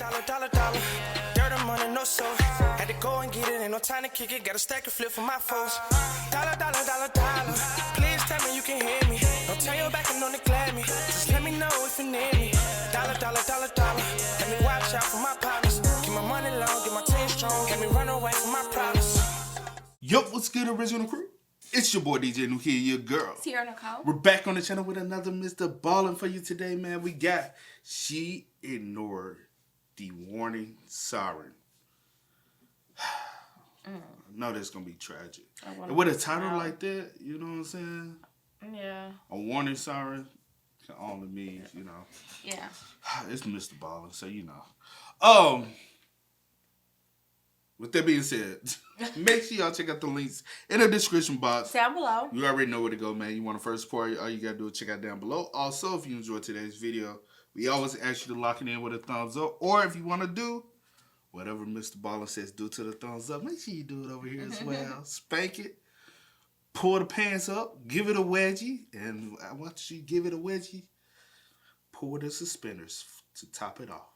dollar. Dirt and money, no soul. Had to go and get it, ain't no time to kick it. Got a stack of flip for my foes. Dollar. Please tell me you can hear me. Don't turn your back and don't neglect me. Just let me know if you need me. Dollar. Let me watch out for my partners. Keep my money long, get my team strong. Let me run away from my problems. Yo, what's good, original crew? It's your boy DJ New here, your girl. SIREN Nicole. We're back on the channel with another Mr. Ballen for you today, man. We got She Ignored the Warning Siren. I know that's going to be tragic. And with a title like that, you know what I'm saying? Yeah. A warning siren can only mean, you know. Yeah. It's Mr. Ballen, so you know. With that being said, make sure y'all check out the links in the description box. Down below. You already know where to go, man. You want to first support, all you got to do is check out down below. Also, if you enjoyed today's video, we always ask you to lock it in with a thumbs up. Or if you want to do whatever Mr. Ballen says do to the thumbs up, make sure you do it over here as well. Spank it. Pull the pants up. Give it a wedgie. And once you give it a wedgie, pull the suspenders to top it off.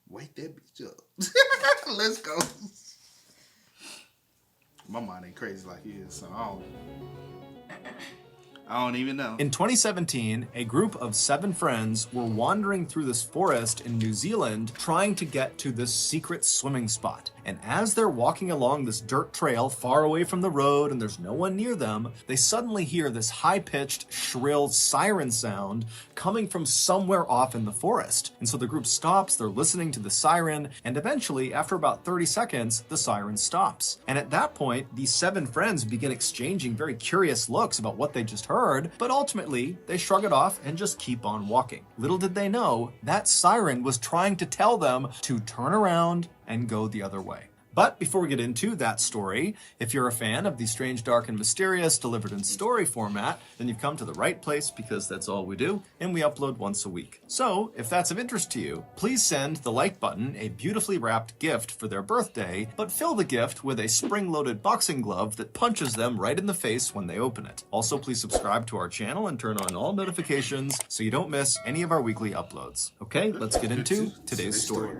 Wake that bitch up. Let's go. My mind ain't crazy like his, so I don't even know. In 2017, a group of 7 friends were wandering through this forest in New Zealand trying to get to this secret swimming spot. And as they're walking along this dirt trail far away from the road and there's no one near them, they suddenly hear this high-pitched, shrill siren sound coming from somewhere off in the forest. And so the group stops, they're listening to the siren, and eventually, after about 30 seconds, the siren stops. And at that point, these 7 friends begin exchanging very curious looks about what they just heard, but ultimately, they shrug it off and just keep on walking. Little did they know, that siren was trying to tell them to turn around and go the other way. But before we get into that story, if you're a fan of the strange, dark, and mysterious delivered in story format, then you've come to the right place because that's all we do, and we upload once a week. So, if that's of interest to you, please send the like button a beautifully wrapped gift for their birthday, but fill the gift with a spring-loaded boxing glove that punches them right in the face when they open it. Also, please subscribe to our channel and turn on all notifications so you don't miss any of our weekly uploads. Okay, let's get into today's story.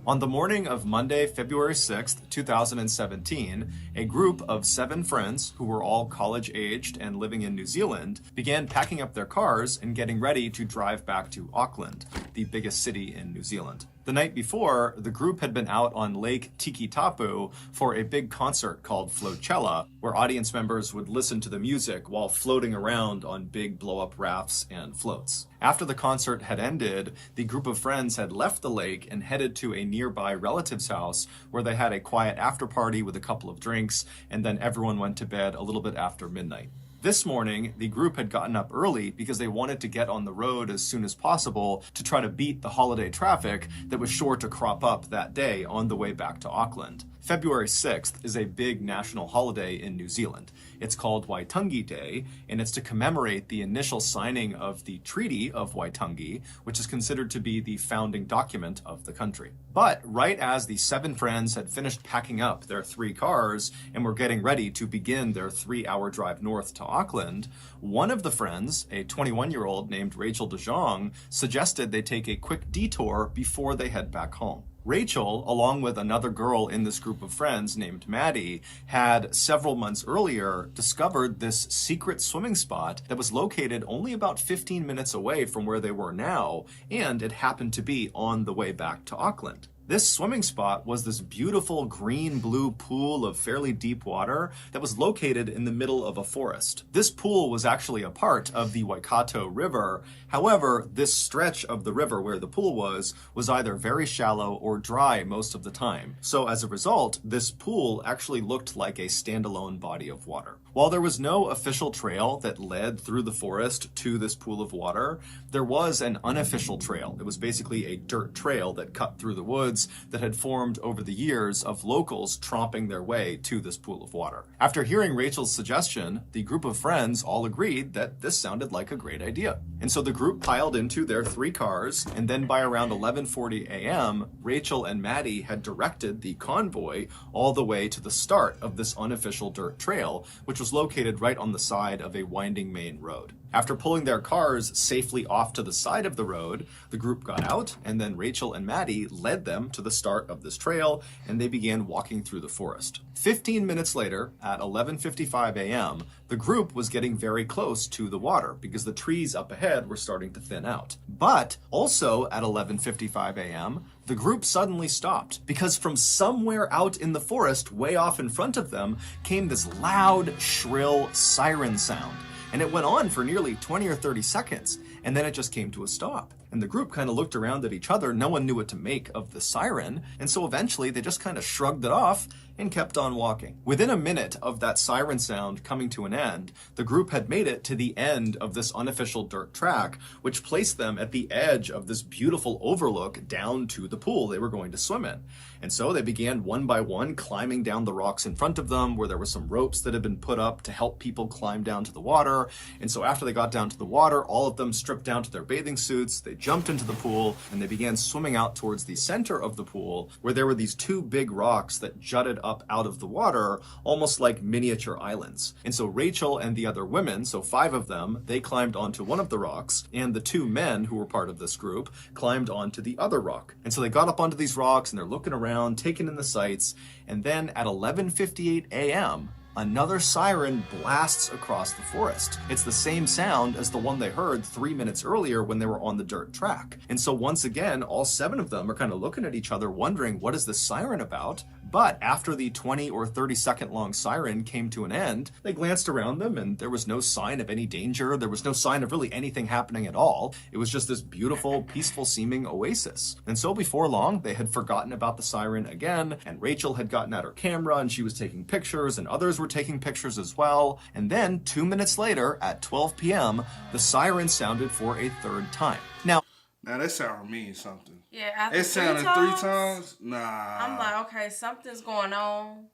On the morning of Monday, February 6th, 2017, a group of 7 friends who were all college-aged and living in New Zealand began packing up their cars and getting ready to drive back to Auckland, the biggest city in New Zealand. The night before, the group had been out on Lake Tikitapu for a big concert called Floatcella, where audience members would listen to the music while floating around on big blow-up rafts and floats. After the concert had ended, the group of friends had left the lake and headed to a nearby relative's house where they had a quiet after-party with a couple of drinks, and then everyone went to bed a little bit after midnight. This morning, the group had gotten up early because they wanted to get on the road as soon as possible to try to beat the holiday traffic that was sure to crop up that day on the way back to Auckland. February 6th is a big national holiday in New Zealand. It's called Waitangi Day, and it's to commemorate the initial signing of the Treaty of Waitangi, which is considered to be the founding document of the country. But right as the 7 friends had finished packing up their 3 cars and were getting ready to begin their 3-hour drive north to Auckland, one of the friends, a 21-year-old named Rachel DeJong, suggested they take a quick detour before they head back home. Rachel, along with another girl in this group of friends named Maddie, had several months earlier discovered this secret swimming spot that was located only about 15 minutes away from where they were now, and it happened to be on the way back to Auckland. This swimming spot was this beautiful green-blue pool of fairly deep water that was located in the middle of a forest. This pool was actually a part of the Waikato River. However, this stretch of the river where the pool was either very shallow or dry most of the time. So as a result, this pool actually looked like a standalone body of water. While there was no official trail that led through the forest to this pool of water, there was an unofficial trail. It was basically a dirt trail that cut through the woods crowds that had formed over the years of locals tromping their way to this pool of water. After hearing Rachel's suggestion, the group of friends all agreed that this sounded like a great idea. And so the group piled into their 3 cars, and then by around 11:40 a.m., Rachel and Maddie had directed the convoy all the way to the start of this unofficial dirt trail, which was located right on the side of a winding main road. After pulling their cars safely off to the side of the road, the group got out, and then Rachel and Maddie led them to the start of this trail, and they began walking through the forest. 15 minutes later, at 11:55 a.m., the group was getting very close to the water because the trees up ahead were starting to thin out. But also at 11:55 a.m., the group suddenly stopped because from somewhere out in the forest, way off in front of them, came this loud, shrill siren sound. And it went on for nearly 20 or 30 seconds, and then it just came to a stop. And the group kind of looked around at each other. No one knew what to make of the siren, and so eventually they just kind of shrugged it off and kept on walking. Within a minute of that siren sound coming to an end, the group had made it to the end of this unofficial dirt track, which placed them at the edge of this beautiful overlook down to the pool they were going to swim in. And so they began one by one climbing down the rocks in front of them, where there were some ropes that had been put up to help people climb down to the water. And so after they got down to the water, all of them stripped down to their bathing suits, they jumped into the pool, and they began swimming out towards the center of the pool, where there were these 2 big rocks that jutted up out of the water, almost like miniature islands. And so Rachel and the other women, so 5 of them, they climbed onto one of the rocks, and the 2 men who were part of this group climbed onto the other rock. And so they got up onto these rocks, and they're looking around, taking in the sights, and then at 11:58 a.m., another siren blasts across the forest. It's the same sound as the one they heard 3 minutes earlier when they were on the dirt track. And so once again, all 7 of them are kind of looking at each other, wondering, what is this siren about? But after the 20 or 30 second long siren came to an end, they glanced around them and there was no sign of any danger. There was no sign of really anything happening at all. It was just this beautiful, peaceful seeming oasis. And so before long, they had forgotten about the siren again, and Rachel had gotten out her camera and she was taking pictures, and others were taking pictures as well. And then 2 minutes later, at 12 p.m., the siren sounded for a 3rd time. Now that sound means something. Yeah, after it sounded 3 times? Nah. I'm like, okay, something's going on.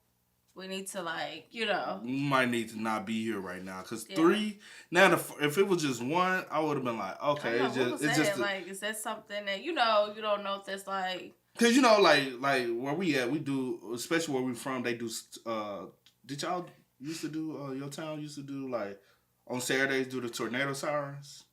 We need to, like, you know. We might need to not be here right now. Because 3, now if it was just 1, I would have been like, okay. It's just like, is that something that, you know, you don't know if that's like. Because, you know, like where we at, we do, especially where we from, they do, did y'all used to do, your town used to do, like, on Saturdays, do the tornado sirens?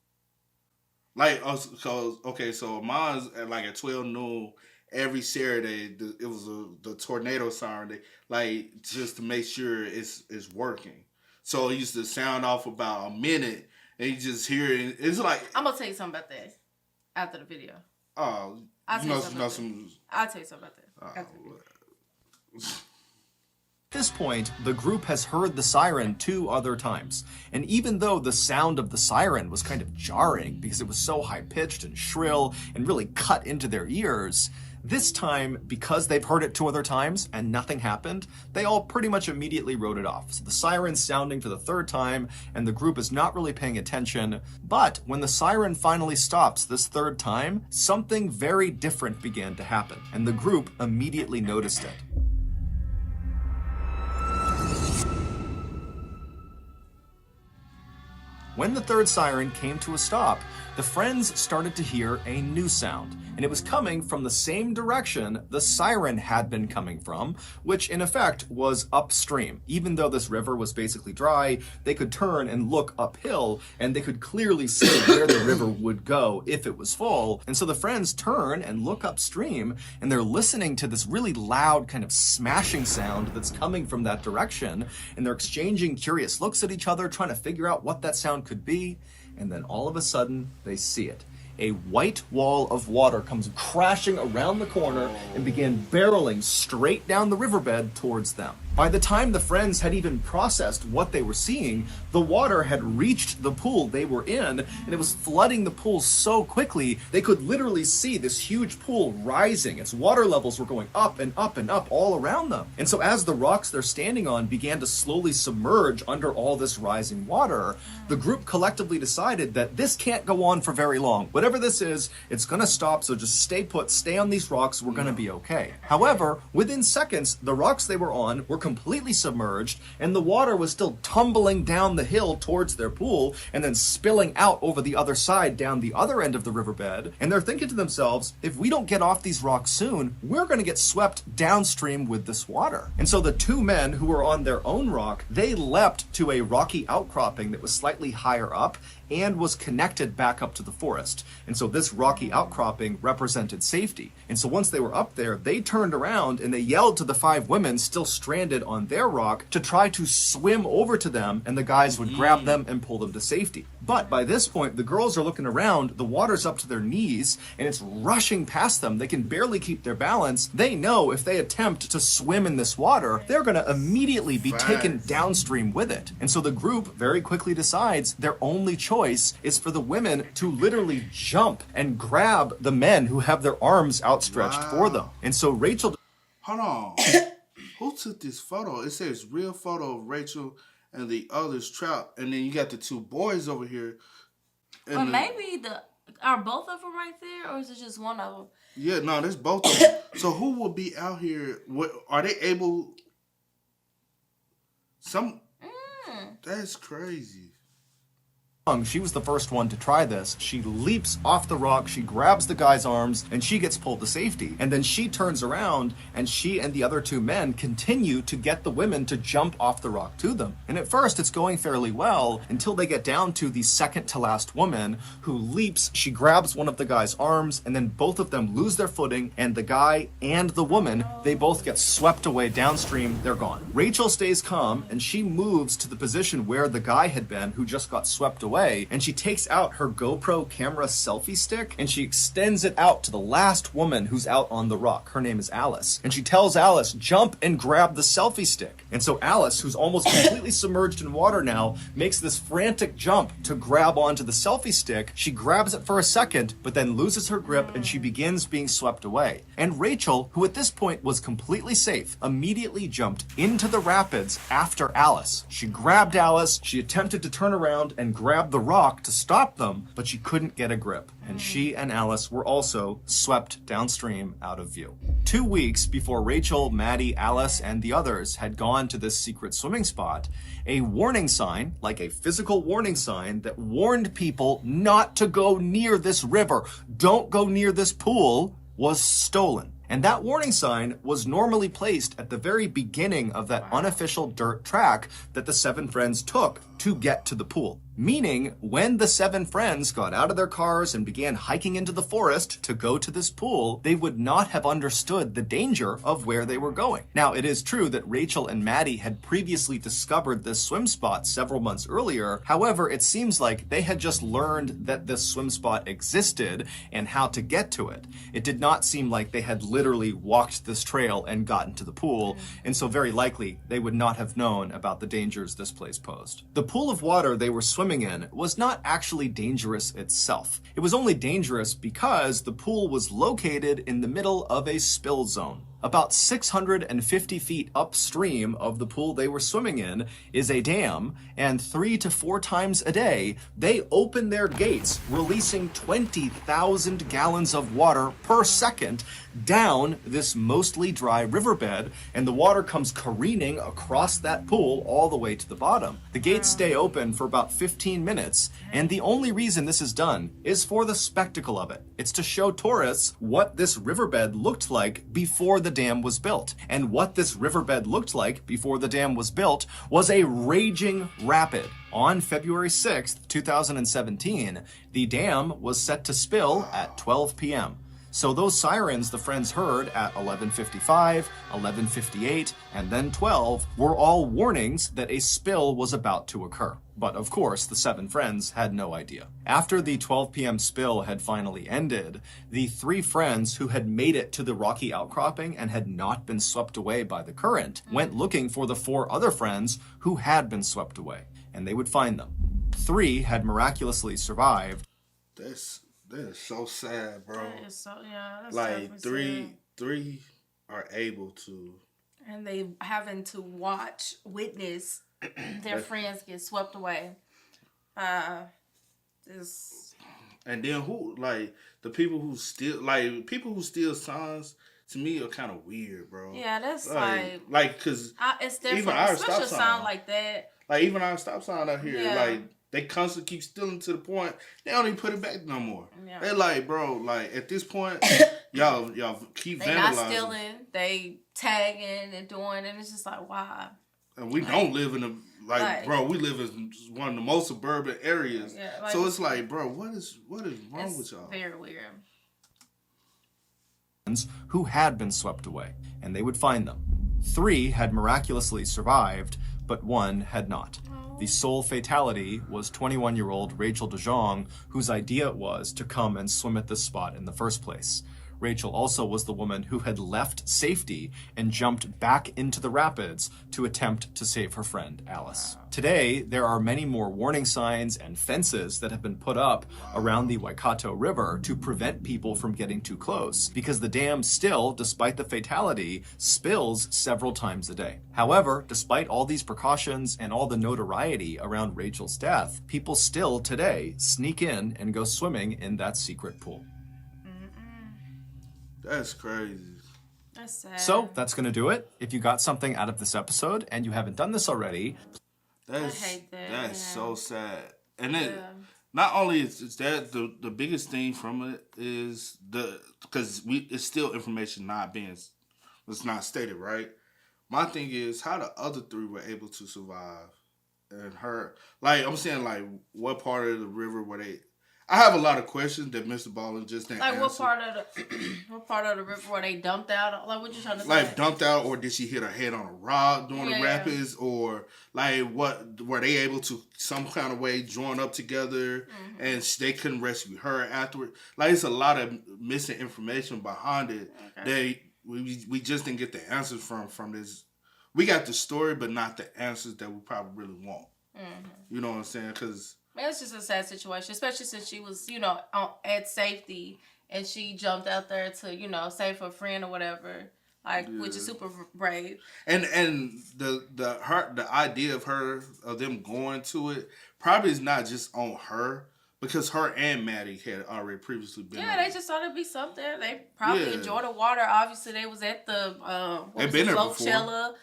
Like, so mine's at 12 noon every Saturday. It was the tornado siren, like, just to make sure it's working. So it used to sound off about a minute, and you just hear it. It's like, I'm gonna tell you something about that after the video. Oh, I'll tell you something about that. At this point, the group has heard the siren 2 other times, and even though the sound of the siren was kind of jarring because it was so high-pitched and shrill and really cut into their ears, this time, because they've heard it 2 other times and nothing happened, they all pretty much immediately wrote it off. So the siren's sounding for the 3rd time, and the group is not really paying attention. But when the siren finally stops this 3rd time, something very different began to happen, and the group immediately noticed it. When the 3rd siren came to a stop, the friends started to hear a new sound, and it was coming from the same direction the siren had been coming from, which in effect was upstream. Even though this river was basically dry, they could turn and look uphill, and they could clearly see where the river would go if it was full. And so the friends turn and look upstream, and they're listening to this really loud kind of smashing sound that's coming from that direction, and they're exchanging curious looks at each other, trying to figure out what that sound could be. And then all of a sudden, they see it. A white wall of water comes crashing around the corner and began barreling straight down the riverbed towards them. By the time the friends had even processed what they were seeing, the water had reached the pool they were in, and it was flooding the pool so quickly they could literally see this huge pool rising. Its water levels were going up and up and up all around them. And so as the rocks they're standing on began to slowly submerge under all this rising water, the group collectively decided that this can't go on for very long. Whatever this is, it's going to stop, so just stay put, stay on these rocks, we're going to be okay. However, within seconds, the rocks they were on were completely submerged, and the water was still tumbling down the hill towards their pool, and then spilling out over the other side down the other end of the riverbed. And they're thinking to themselves, if we don't get off these rocks soon, we're going to get swept downstream with this water. And so the two men who were on their own rock, they leapt to a rocky outcropping that was slightly higher up and was connected back up to the forest. And so this rocky outcropping represented safety. And so once they were up there, they turned around and they yelled to the 5 women still stranded on their rock to try to swim over to them, and the guys would grab them and pull them to safety. But by this point, the girls are looking around, the water's up to their knees, and it's rushing past them. They can barely keep their balance. They know if they attempt to swim in this water, they're going to immediately be taken downstream with it. And so the group very quickly decides their only choice is for the women to literally jump and grab the men who have their arms outstretched for them. And so Rachel... Hold on. Who took this photo? It says real photo of Rachel and the others trapped. And then you got the 2 boys over here. Well, maybe are both of them right there, or is it just one of them? Yeah, no, there's both of them. So who will be out here? What are they able? That's crazy. She was the first one to try this. She leaps off the rock, she grabs the guy's arms, and she gets pulled to safety. And then she turns around, and she and the other 2 men continue to get the women to jump off the rock to them. And at first, it's going fairly well until they get down to the second to last woman who leaps. She grabs one of the guy's arms, and then both of them lose their footing, and the guy and the woman, they both get swept away downstream. They're gone. Rachel stays calm, and she moves to the position where the guy had been who just got swept away. And she takes out her GoPro camera selfie stick and she extends it out to the last woman who's out on the rock. Her name is Alice. And she tells Alice, jump and grab the selfie stick. And so Alice, who's almost completely submerged in water now, makes this frantic jump to grab onto the selfie stick. She grabs it for a second, but then loses her grip and she begins being swept away. And Rachel, who at this point was completely safe, immediately jumped into the rapids after Alice. She grabbed Alice, she attempted to turn around and grab the rock to stop them, but she couldn't get a grip, and she and Alice were also swept downstream out of view. 2 weeks before Rachel, Maddie, Alice, and the others had gone to this secret swimming spot, a warning sign, like a physical warning sign that warned people not to go near this river, don't go near this pool, was stolen. And that warning sign was normally placed at the very beginning of that unofficial dirt track that the 7 friends took to get to the pool. Meaning, when the 7 friends got out of their cars and began hiking into the forest to go to this pool, they would not have understood the danger of where they were going. Now, it is true that Rachel and Maddie had previously discovered this swim spot several months earlier. However, it seems like they had just learned that this swim spot existed and how to get to it. It did not seem like they had literally walked this trail and gotten to the pool, and so very likely they would not have known about the dangers this place posed. The pool of water they were swimming in was not actually dangerous itself. It was only dangerous because the pool was located in the middle of a spill zone. About 650 feet upstream of the pool they were swimming in is a dam, and 3 to 4 times a day, they open their gates, releasing 20,000 gallons of water per second down this mostly dry riverbed, and the water comes careening across that pool all the way to the bottom. The gates stay open for about 15 minutes, and the only reason this is done is for the spectacle of it. It's to show tourists what this riverbed looked like before the dam was built. And what this riverbed looked like before the dam was built was a raging rapid. On February 6th, 2017, the dam was set to spill at 12 p.m. So those sirens the friends heard at 11:55, 11:58, and then 12 were all warnings that a spill was about to occur. But of course, the 7 friends had no idea. After the 12 p.m. spill had finally ended, the 3 friends who had made it to the rocky outcropping and had not been swept away by the current went looking for the 4 other friends who had been swept away, and they would find them. 3 had miraculously survived. That is so sad, bro. That is so, yeah, that's Like definitely sad. three are able to. And they having to witness their friends get swept away. And then who, like, the people who steal signs, to me, are kind of weird, bro. Yeah, that's cause it's different, even our especially stop a sound sign, like that. like even our stop sign out here, Yeah. like they constantly keep stealing to the point they don't even put it back no more. Yeah. They're like, bro, like at this point, y'all keep They vandalizing. not stealing, they tagging and doing, and it's just like, why? And we don't live in bro, we live in one of the most suburban areas. Yeah, so it's like, bro, what is wrong with y'all? Very weird. Who had been swept away, and they would find them. 3 had miraculously survived, but 1 had not. The sole fatality was 21-year-old Rachel DeJong, whose idea it was to come and swim at this spot in the first place. Rachel also was the woman who had left safety and jumped back into the rapids to attempt to save her friend, Alice. Today, there are many more warning signs and fences that have been put up around the Waikato River to prevent people from getting too close, because the dam still, despite the fatality, spills several times a day. However, despite all these precautions and all the notoriety around Rachel's death, people still today sneak in and go swimming in that secret pool. That's crazy. That's sad. So that's going to do it. If you got something out of this episode and you haven't done this already, I hate that. That's yeah. so sad. And then not only is that the biggest thing from it is because it's still information it's not stated, right? My thing is how the other 3 were able to survive, and her, like, I'm saying, like, what part of the river were they? I have a lot of questions that Mr. Ballen just didn't answer. What part of the river were they dumped out? Like, what you trying to say? Like, dumped out, or did she hit her head on a rock during the rapids, or like what were they able to some kind of way join up together, and they couldn't rescue her afterward? Like, it's a lot of missing information behind it. Okay. We just didn't get the answers from this. We got the story, but not the answers that we probably really want. You know what I'm saying? Because it's just a sad situation, especially since she was, at safety and she jumped out there to, save her friend or whatever, which is super brave. And the idea of them going to it probably is not just on her, because her and Maddie had already previously been. Yeah, they just thought it'd be something. They probably enjoy the water. Obviously, they was at the they've been there before.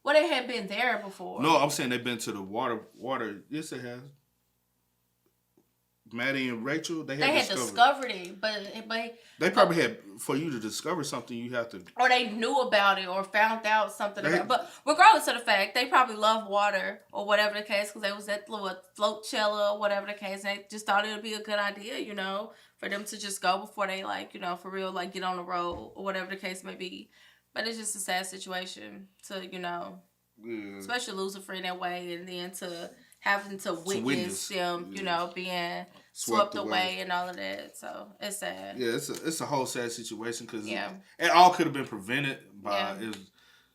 Well, they had been there before. No, I'm saying they've been to the water. Yes, they have. Maddie and Rachel, they had discovered it, but they probably had, for you to discover something, you have to, or they knew about it or found out something about it. But regardless of the fact, they probably love water or whatever the case, because they was at the Floatcella or whatever the case. They just thought it would be a good idea, for them to just go before they for real, get on the road or whatever the case may be. But it's just a sad situation to, especially lose a friend that way, and then to having to witness them, being swept away and all of that. So it's sad. Yeah, it's a whole sad situation, because it all could have been prevented by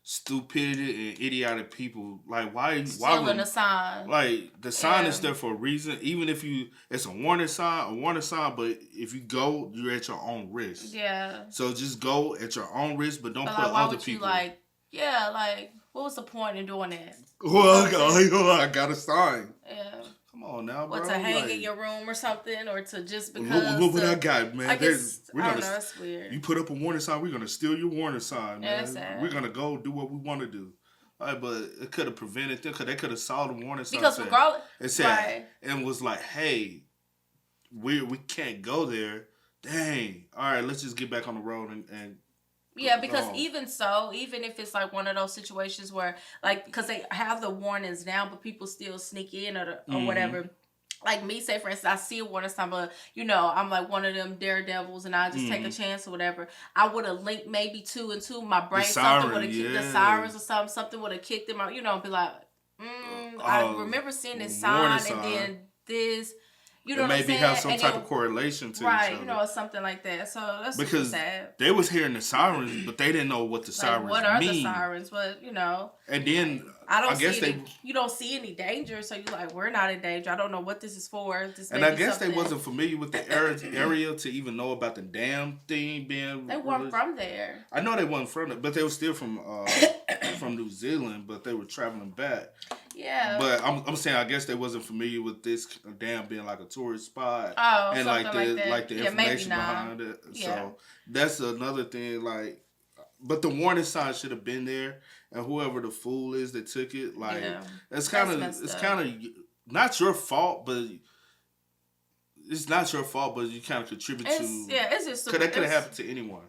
stupidity and idiotic people. Like, why stealing a sign? Like, the sign is there for a reason. Even if it's a warning sign. But if you go, you're at your own risk. Yeah. So just go at your own risk, but don't put other people. What was the point in doing that? Well, I got a sign. Yeah. Come on now, bro. Or to hang in your room or something, or to just because. What I got, man? I don't know. That's weird. You put up a warning sign, we're gonna steal your warning sign, man. Yeah, that's sad. We're gonna go do what we want to do. But it could have prevented them, because they could have saw the warning sign. Because regardless, it said, and was like, "Hey, we can't go there. Dang. All right, let's just get back on the road and." Yeah, because even if it's one of those situations where, because they have the warnings now, but people still sneak in or whatever, like me, say for instance, I see a warning sign, but you know, I'm like one of them daredevils, and I just take a chance or whatever. I would have linked maybe 2 and 2. My brain, something would have kicked the sirens or something. Something would have kicked them out. You know, be like, I remember seeing this sign, and then this. You know, maybe have some type of correlation to each other. You know, or something like that. So that's because sad. They was hearing the sirens, but they didn't know what the sirens mean. What are the sirens? But you know, and then I guess you don't see any danger, so you're like, we're not in danger. I don't know what this is for. And I guess they wasn't familiar with the area to even know about the damn thing being. They weren't from there. I know they wasn't from there, but they were still from New Zealand, but they were traveling back. Yeah. But I'm saying I guess they wasn't familiar with this dam being like a tourist spot. Oh, and like the information behind it. Yeah. So that's another thing. Like, but the warning sign should have been there, and whoever the fool is that took it, like, it's kind of not your fault, but it's not your fault, but you kind of contribute to. It's just because that could have happened to anyone.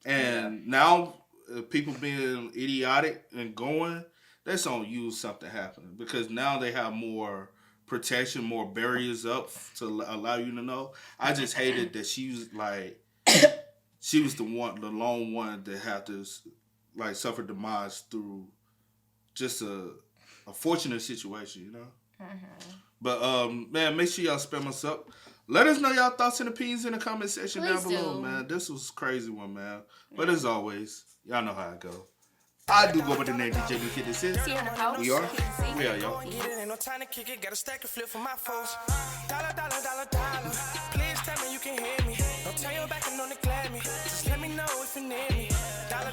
And now people being idiotic and going. That's on you. Something happening because now they have more protection, more barriers up to allow you to know. I just hated that she was like, she was the lone one that had to like suffer demise through just a fortunate situation, you know. Mm-hmm. But man, make sure y'all spam us up. Let us know y'all thoughts and opinions in the comment section down below, man. This was a crazy one, man. But as always, y'all know how it go. I do go by the name DJ Kid This Is. We are, y'all. Ain't no time to kick it, got a stack of flip for my foes. Dollar. Please tell me you can hear me. Don't turn your back and don't neglect me. Just let me know if you need me. Dollar.